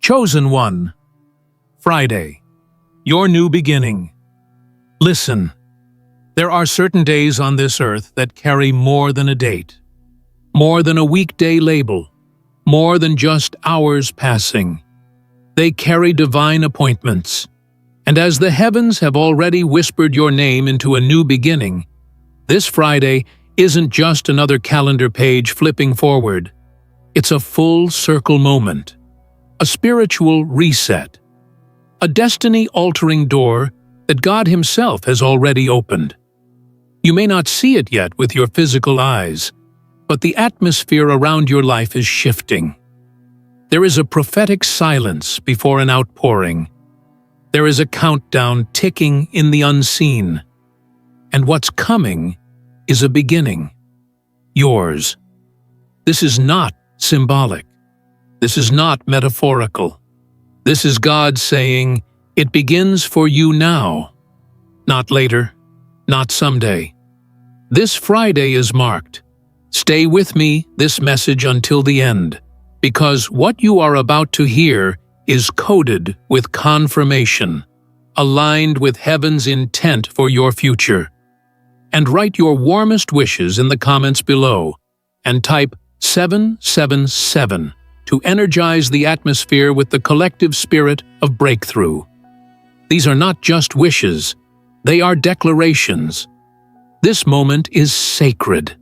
Chosen one. Friday. Your new beginning. Listen. There are certain days on this earth that carry more than a date, more than a weekday label, more than just hours passing. They carry divine appointments. And as the heavens have already whispered your name into a new beginning, this Friday isn't just another calendar page flipping forward. It's a full circle moment, a spiritual reset, a destiny-altering door that God Himself has already opened. You may not see it yet with your physical eyes, but the atmosphere around your life is shifting. There is a prophetic silence before an outpouring. There is a countdown ticking in the unseen. And what's coming is a beginning. Yours. This is not symbolic. This is not metaphorical. This is God saying, it begins for you now. Not later, not someday. This Friday is marked. Stay with me this message until the end, because what you are about to hear is coded with confirmation, aligned with heaven's intent for your future. And write your warmest wishes in the comments below, and type 777 to energize the atmosphere with the collective spirit of breakthrough. These are not just wishes, they are declarations. This moment is sacred.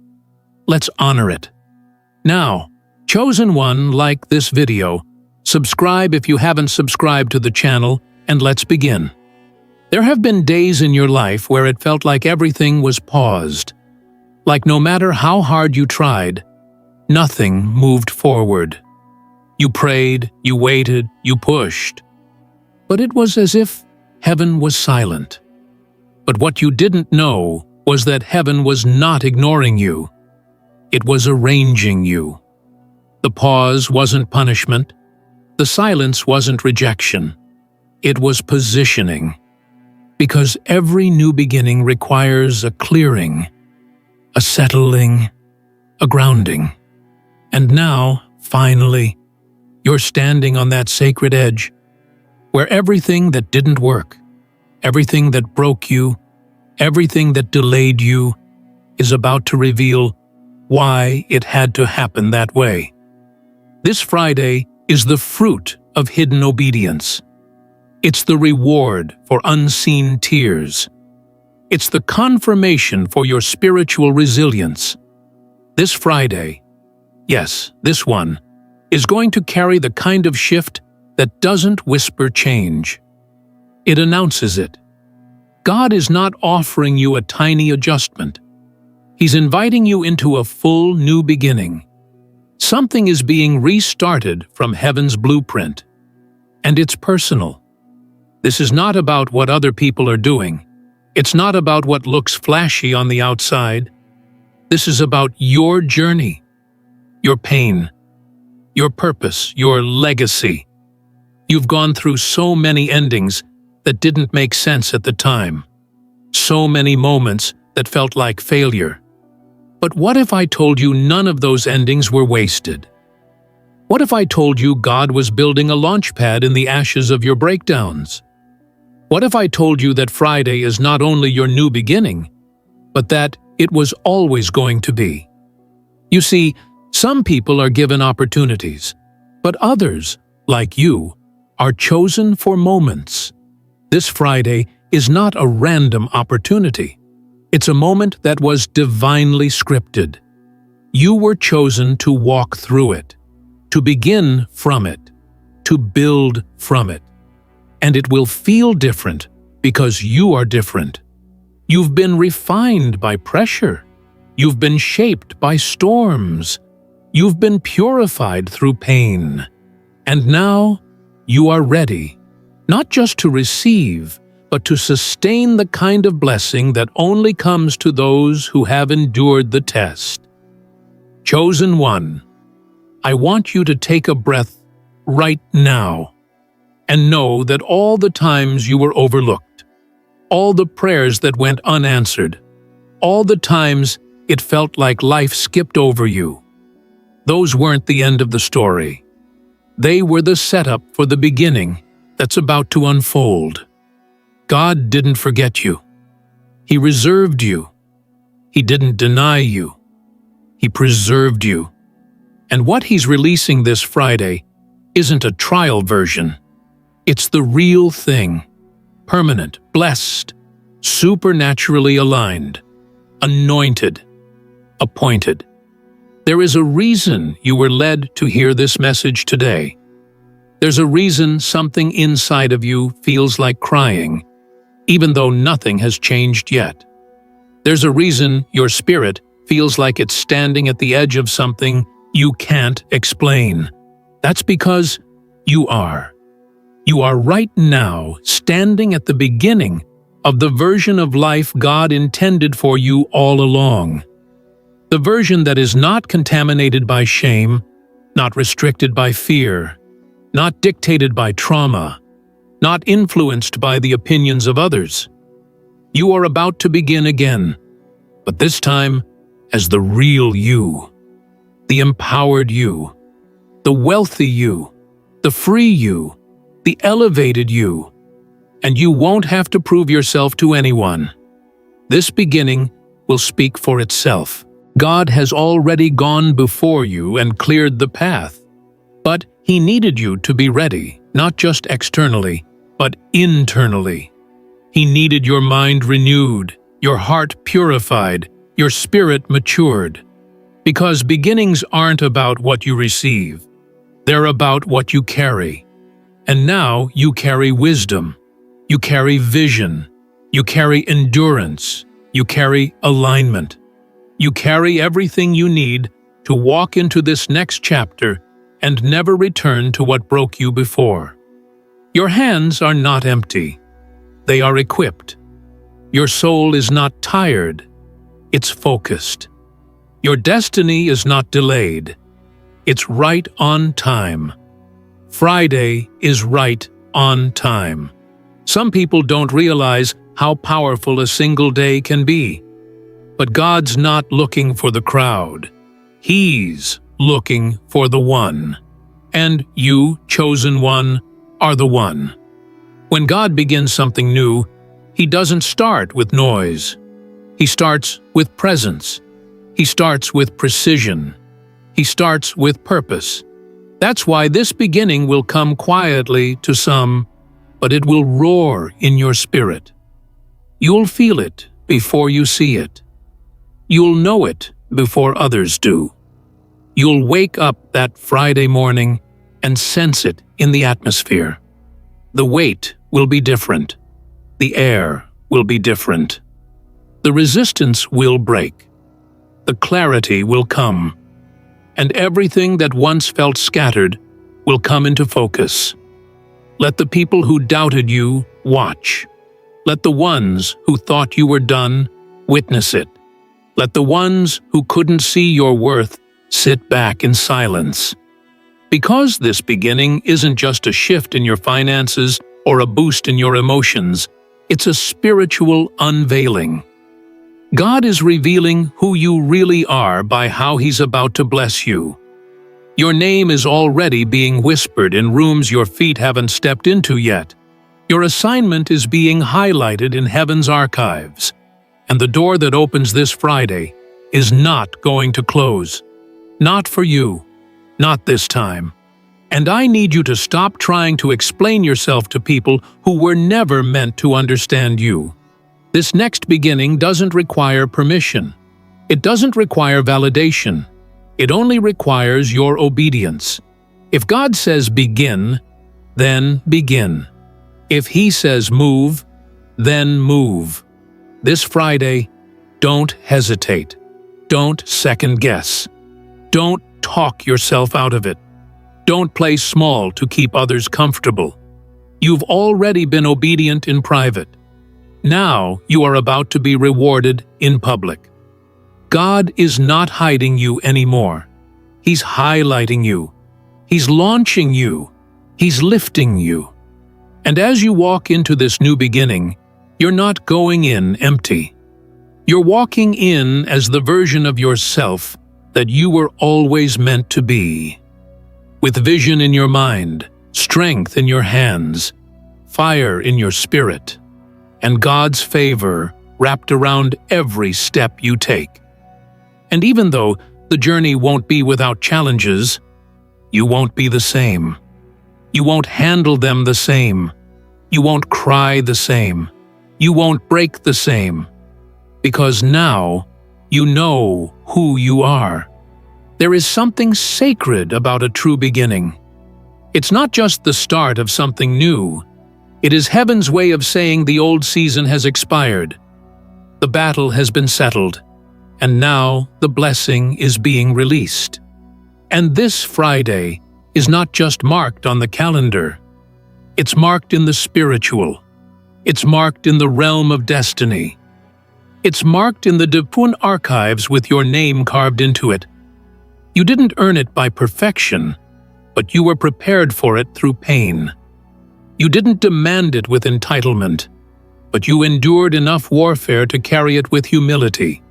Let's honor it. Now, chosen one, like this video, subscribe if you haven't subscribed to the channel, and let's begin. There have been days in your life where it felt like everything was paused. Like no matter how hard you tried, nothing moved forward. You prayed, you waited, you pushed. But it was as if heaven was silent. But what you didn't know was that heaven was not ignoring you. It was arranging you. The pause wasn't punishment. The silence wasn't rejection. It was positioning. Because every new beginning requires a clearing, a settling, a grounding. And now, finally, you're standing on that sacred edge, where everything that didn't work, everything that broke you, everything that delayed you, is about to reveal why it had to happen that way. This Friday is the fruit of hidden obedience. It's the reward for unseen tears. It's the confirmation for your spiritual resilience. This Friday, yes, this one, is going to carry the kind of shift that doesn't whisper change. It announces it. God is not offering you a tiny adjustment. He's inviting you into a full new beginning. Something is being restarted from heaven's blueprint. And it's personal. This is not about what other people are doing. It's not about what looks flashy on the outside. This is about your journey, your pain, your purpose, your legacy. You've gone through so many endings that didn't make sense at the time. So many moments that felt like failure. But what if I told you none of those endings were wasted? What if I told you God was building a launch pad in the ashes of your breakdowns? What if I told you that Friday is not only your new beginning, but that it was always going to be? You see, some people are given opportunities, but others, like you, are chosen for moments. This Friday is not a random opportunity. It's a moment that was divinely scripted. You were chosen to walk through it, to begin from it, to build from it. And it will feel different because you are different. You've been refined by pressure. You've been shaped by storms. You've been purified through pain. And now you are ready, not just to receive, but to sustain the kind of blessing that only comes to those who have endured the test. Chosen one, I want you to take a breath right now and know that all the times you were overlooked, all the prayers that went unanswered, all the times it felt like life skipped over you, those weren't the end of the story. They were the setup for the beginning that's about to unfold. God didn't forget you. He reserved you. He didn't deny you. He preserved you. And what He's releasing this Friday isn't a trial version. It's the real thing. Permanent, blessed, supernaturally aligned, anointed, appointed. There is a reason you were led to hear this message today. There's a reason something inside of you feels like crying, even though nothing has changed yet. There's a reason your spirit feels like it's standing at the edge of something you can't explain. That's because you are. You are right now standing at the beginning of the version of life God intended for you all along. The version that is not contaminated by shame, not restricted by fear, not dictated by trauma, not influenced by the opinions of others. You are about to begin again, but this time as the real you, the empowered you, the wealthy you, the free you, the elevated you, and you won't have to prove yourself to anyone. This beginning will speak for itself. God has already gone before you and cleared the path, but He needed you to be ready, not just externally, but internally. He needed your mind renewed, your heart purified, your spirit matured. Because beginnings aren't about what you receive. They're about what you carry. And now you carry wisdom. You carry vision. You carry endurance. You carry alignment. You carry everything you need to walk into this next chapter and never return to what broke you before. Your hands are not empty. They are equipped. Your soul is not tired. It's focused. Your destiny is not delayed. It's right on time. Friday is right on time. Some people don't realize how powerful a single day can be. But God's not looking for the crowd. He's looking for the one. And you, chosen one, are the one. When God begins something new, He doesn't start with noise. He starts with presence. He starts with precision. He starts with purpose. That's why this beginning will come quietly to some, but it will roar in your spirit. You'll feel it before you see it. You'll know it before others do. You'll wake up that Friday morning and sense it in the atmosphere. The weight will be different. The air will be different. The resistance will break. The clarity will come. And everything that once felt scattered will come into focus. Let the people who doubted you watch. Let the ones who thought you were done witness it. Let the ones who couldn't see your worth sit back in silence. Because this beginning isn't just a shift in your finances or a boost in your emotions, it's a spiritual unveiling. God is revealing who you really are by how He's about to bless you. Your name is already being whispered in rooms your feet haven't stepped into yet. Your assignment is being highlighted in heaven's archives. And the door that opens this Friday is not going to close. Not for you. Not this time. And I need you to stop trying to explain yourself to people who were never meant to understand you. This next beginning doesn't require permission. It doesn't require validation. It only requires your obedience. If God says begin, then begin. If He says move, then move. This Friday, don't hesitate. Don't second guess. Don't talk yourself out of it. Don't play small to keep others comfortable. You've already been obedient in private. Now you are about to be rewarded in public. God is not hiding you anymore. He's highlighting you. He's launching you. He's lifting you. And as you walk into this new beginning, you're not going in empty. You're walking in as the version of yourself that you were always meant to be. with vision in your mind, strength in your hands, fire in your spirit, and God's favor wrapped around every step you take. And even though the journey won't be without challenges, you won't be the same. You won't handle them the same. You won't cry the same. You won't break the same. Because now you know who you are. There is something sacred about a true beginning. It's not just the start of something new. It is heaven's way of saying the old season has expired. The battle has been settled, and now the blessing is being released. And this Friday is not just marked on the calendar. It's marked in the spiritual. It's marked in the realm of destiny. It's marked in the Dipun archives with your name carved into it. You didn't earn it by perfection, but you were prepared for it through pain. You didn't demand it with entitlement, but you endured enough warfare to carry it with humility.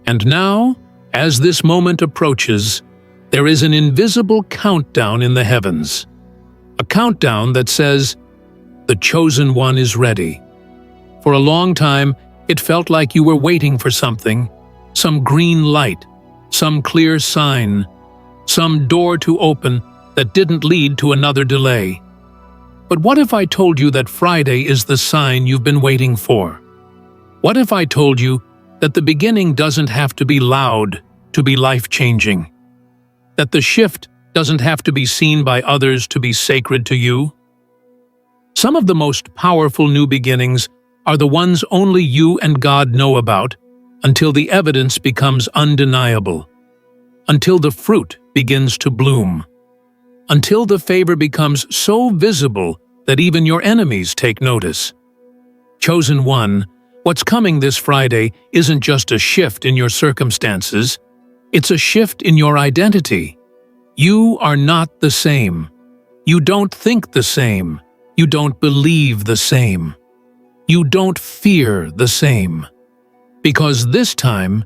And now, as this moment approaches, there is an invisible countdown in the heavens. A countdown that says, "The chosen one is ready." For a long time, it felt like you were waiting for something, some green light, some clear sign, some door to open that didn't lead to another delay. But what if I told you that Friday is the sign you've been waiting for? What if I told you that the beginning doesn't have to be loud to be life-changing? That the shift doesn't have to be seen by others to be sacred to you? Some of the most powerful new beginnings are the ones only you and God know about until the evidence becomes undeniable, until the fruit begins to bloom, until the favor becomes so visible that even your enemies take notice. Chosen one, what's coming this Friday isn't just a shift in your circumstances, it's a shift in your identity. You are not the same. You don't think the same. You don't believe the same. You don't fear the same. Because this time,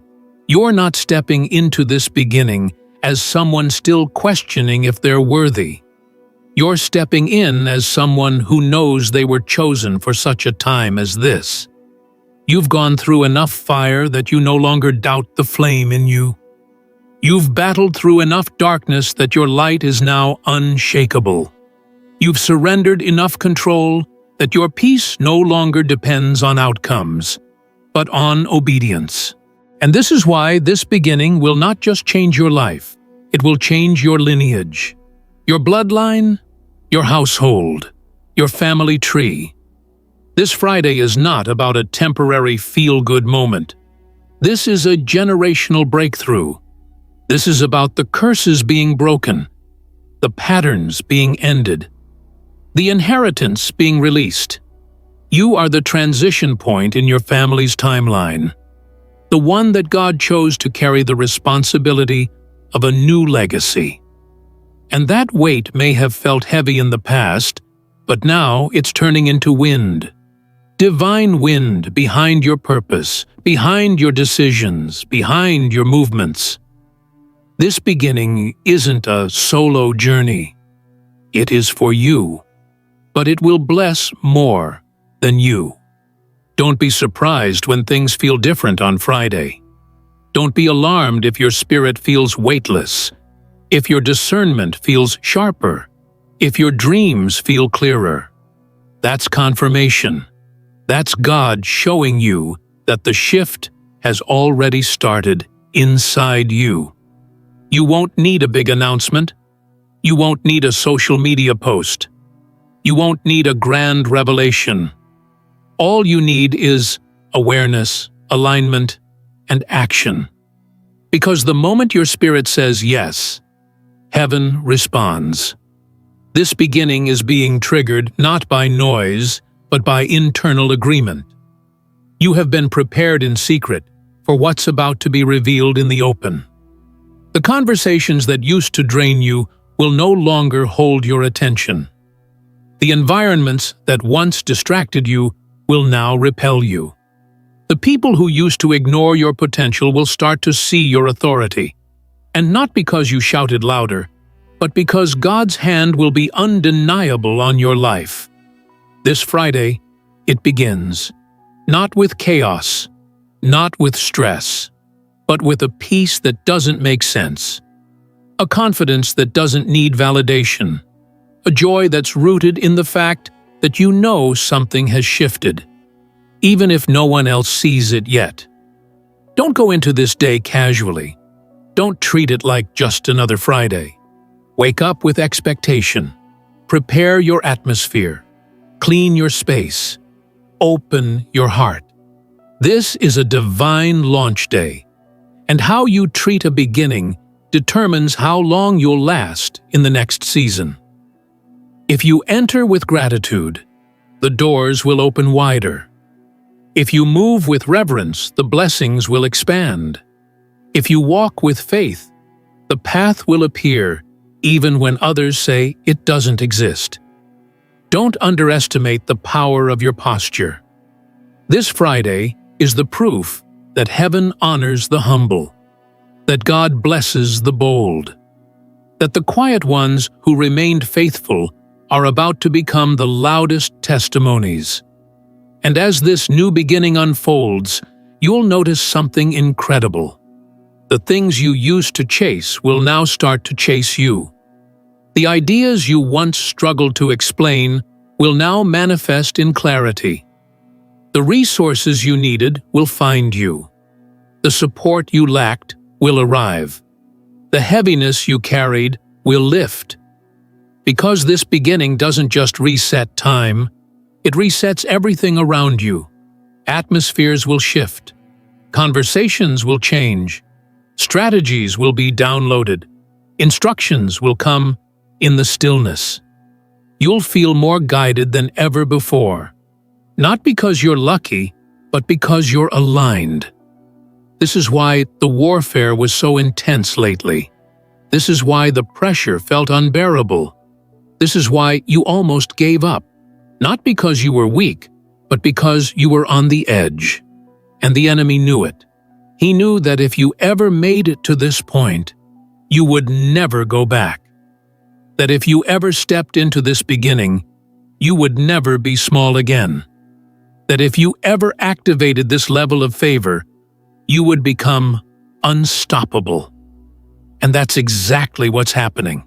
you're not stepping into this beginning as someone still questioning if they're worthy. You're stepping in as someone who knows they were chosen for such a time as this. You've gone through enough fire that you no longer doubt the flame in you. You've battled through enough darkness that your light is now unshakable. You've surrendered enough control that your peace no longer depends on outcomes, but on obedience. And this is why this beginning will not just change your life, it will change your lineage, your bloodline, your household, your family tree. This Friday is not about a temporary feel-good moment. This is a generational breakthrough. This is about the curses being broken, the patterns being ended, the inheritance being released. You are the transition point in your family's timeline, the one that God chose to carry the responsibility of a new legacy. And that weight may have felt heavy in the past, but now it's turning into wind. Divine wind behind your purpose, behind your decisions, behind your movements. This beginning isn't a solo journey. It is for you, but it will bless more than you. Don't be surprised when things feel different on Friday. Don't be alarmed if your spirit feels weightless, if your discernment feels sharper, if your dreams feel clearer. That's confirmation. That's God showing you that the shift has already started inside you. You won't need a big announcement. You won't need a social media post. You won't need a grand revelation. All you need is awareness, alignment, and action. Because the moment your spirit says yes, heaven responds. This beginning is being triggered not by noise, but by internal agreement. You have been prepared in secret for what's about to be revealed in the open. The conversations that used to drain you will no longer hold your attention. The environments that once distracted you will now repel you. The people who used to ignore your potential will start to see your authority. And not because you shouted louder, but because God's hand will be undeniable on your life. This Friday, it begins, not with chaos, not with stress, but with a peace that doesn't make sense, a confidence that doesn't need validation, a joy that's rooted in the fact that you know something has shifted, even if no one else sees it yet. Don't go into this day casually. Don't treat it like just another Friday. Wake up with expectation. Prepare your atmosphere. Clean your space. Open your heart. This is a divine launch day, and how you treat a beginning determines how long you'll last in the next season. If you enter with gratitude, the doors will open wider. If you move with reverence, the blessings will expand. If you walk with faith, the path will appear even when others say it doesn't exist. Don't underestimate the power of your posture. This Friday is the proof that heaven honors the humble, that God blesses the bold, that the quiet ones who remained faithful are about to become the loudest testimonies. And as this new beginning unfolds, you'll notice something incredible. The things you used to chase will now start to chase you. The ideas you once struggled to explain will now manifest in clarity. The resources you needed will find you. The support you lacked will arrive. The heaviness you carried will lift. Because this beginning doesn't just reset time, it resets everything around you. Atmospheres will shift. Conversations will change. Strategies will be downloaded. Instructions will come in the stillness. You'll feel more guided than ever before. Not because you're lucky, but because you're aligned. This is why the warfare was so intense lately. This is why the pressure felt unbearable. This is why you almost gave up. Not because you were weak, but because you were on the edge. And the enemy knew it. He knew that if you ever made it to this point, you would never go back. That if you ever stepped into this beginning, you would never be small again. That if you ever activated this level of favor, you would become unstoppable. And that's exactly what's happening.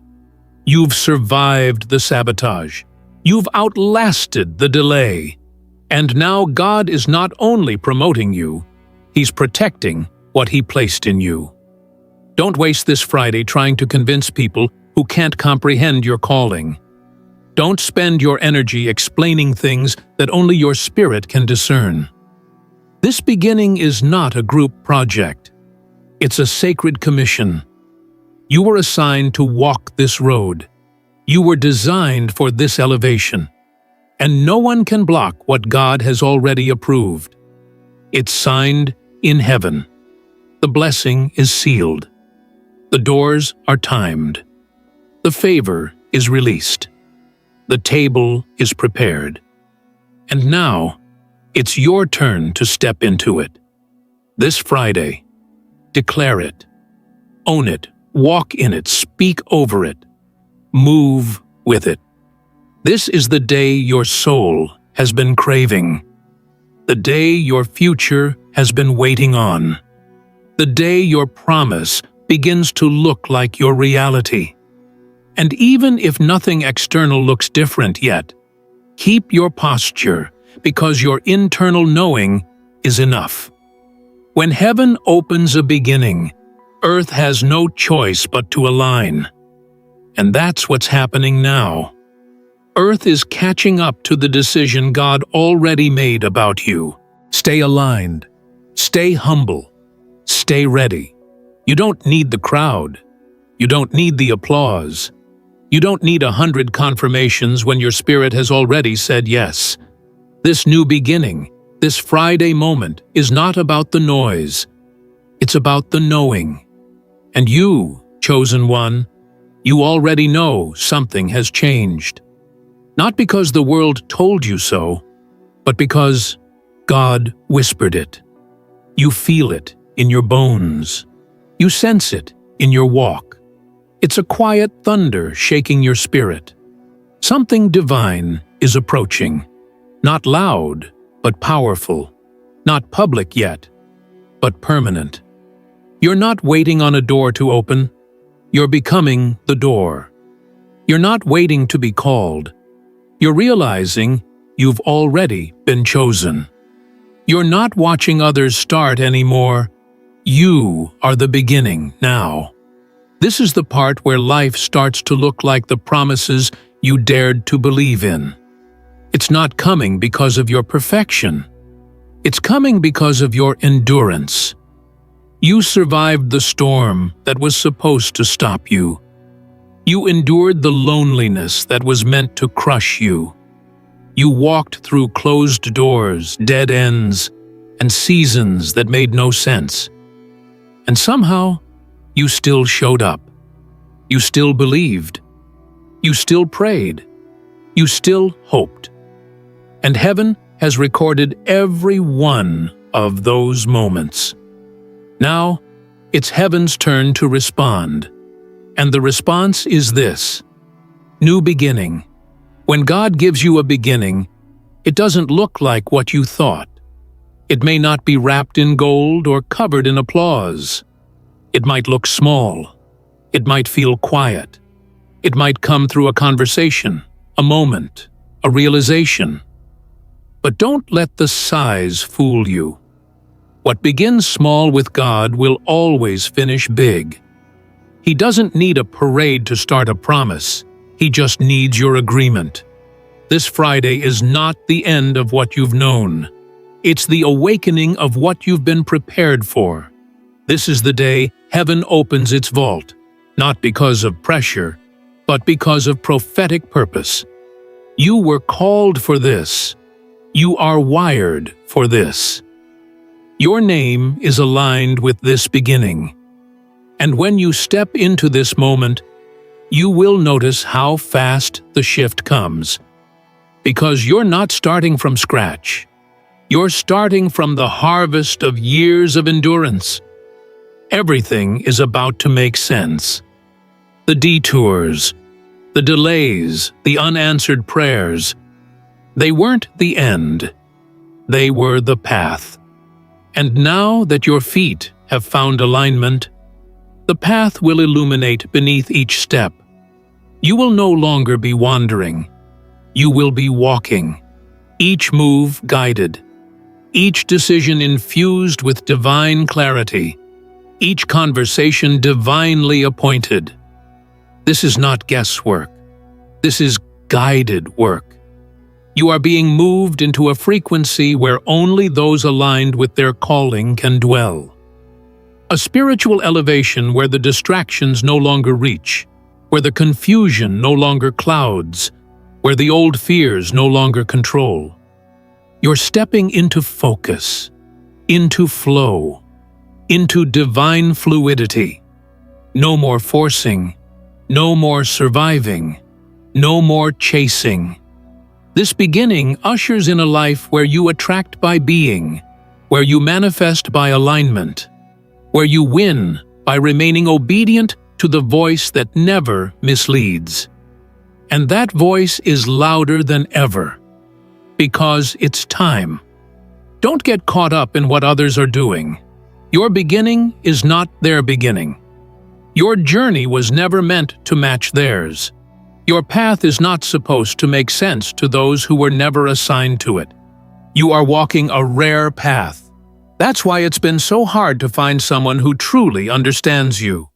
You've survived the sabotage. You've outlasted the delay. And now God is not only promoting you, He's protecting what He placed in you. Don't waste this Friday trying to convince people who can't comprehend your calling. Don't spend your energy explaining things that only your spirit can discern. This beginning is not a group project. It's a sacred commission. You were assigned to walk this road. You were designed for this elevation. And no one can block what God has already approved. It's signed in heaven. The blessing is sealed. The doors are timed. The favor is released. The table is prepared. And now, it's your turn to step into it. This Friday, declare it. Own it. Walk in it. Speak over it. Move with it. This is the day your soul has been craving. The day your future has been waiting on. The day your promise begins to look like your reality. And even if nothing external looks different yet, keep your posture because your internal knowing is enough. When heaven opens a beginning, earth has no choice but to align. And that's what's happening now. Earth is catching up to the decision God already made about you. Stay aligned. Stay humble. Stay ready. You don't need the crowd. You don't need the applause. You don't need 100 confirmations when your spirit has already said yes. This new beginning, this Friday moment, is not about the noise. It's about the knowing. And you, chosen one, you already know something has changed. Not because the world told you so, but because God whispered it. You feel it in your bones. You sense it in your walk. It's a quiet thunder shaking your spirit. Something divine is approaching. Not loud, but powerful. Not public yet, but permanent. You're not waiting on a door to open. You're becoming the door. You're not waiting to be called. You're realizing you've already been chosen. You're not watching others start anymore. You are the beginning now. This is the part where life starts to look like the promises you dared to believe in. It's not coming because of your perfection. It's coming because of your endurance. You survived the storm that was supposed to stop you. You endured the loneliness that was meant to crush you. You walked through closed doors, dead ends, and seasons that made no sense. And somehow, you still showed up. You still believed. You still prayed. You still hoped. And heaven has recorded every one of those moments. Now, it's heaven's turn to respond. And the response is this: new beginning. When God gives you a beginning, it doesn't look like what you thought. It may not be wrapped in gold or covered in applause. It might look small. It might feel quiet. It might come through a conversation, a moment, a realization. But don't let the size fool you. What begins small with God will always finish big. He doesn't need a parade to start a promise. He just needs your agreement. This Friday is not the end of what you've known. It's the awakening of what you've been prepared for. This is the day heaven opens its vault, not because of pressure, but because of prophetic purpose. You were called for this. You are wired for this. Your name is aligned with this beginning. And when you step into this moment, you will notice how fast the shift comes. Because you're not starting from scratch. You're starting from the harvest of years of endurance. Everything is about to make sense. The detours, the delays, the unanswered prayers, they weren't the end. They were the path. And now that your feet have found alignment, the path will illuminate beneath each step. You will no longer be wandering. You will be walking, each move guided, each decision infused with divine clarity, each conversation divinely appointed. This is not guesswork. This is guided work. You are being moved into a frequency where only those aligned with their calling can dwell. A spiritual elevation where the distractions no longer reach, where the confusion no longer clouds, where the old fears no longer control. You're stepping into focus, into flow, into divine fluidity. No more forcing, no more surviving, no more chasing. This beginning ushers in a life where you attract by being, where you manifest by alignment, where you win by remaining obedient to the voice that never misleads. And that voice is louder than ever, because it's time. Don't get caught up in what others are doing. Your beginning is not their beginning. Your journey was never meant to match theirs. Your path is not supposed to make sense to those who were never assigned to it. You are walking a rare path. That's why it's been so hard to find someone who truly understands you.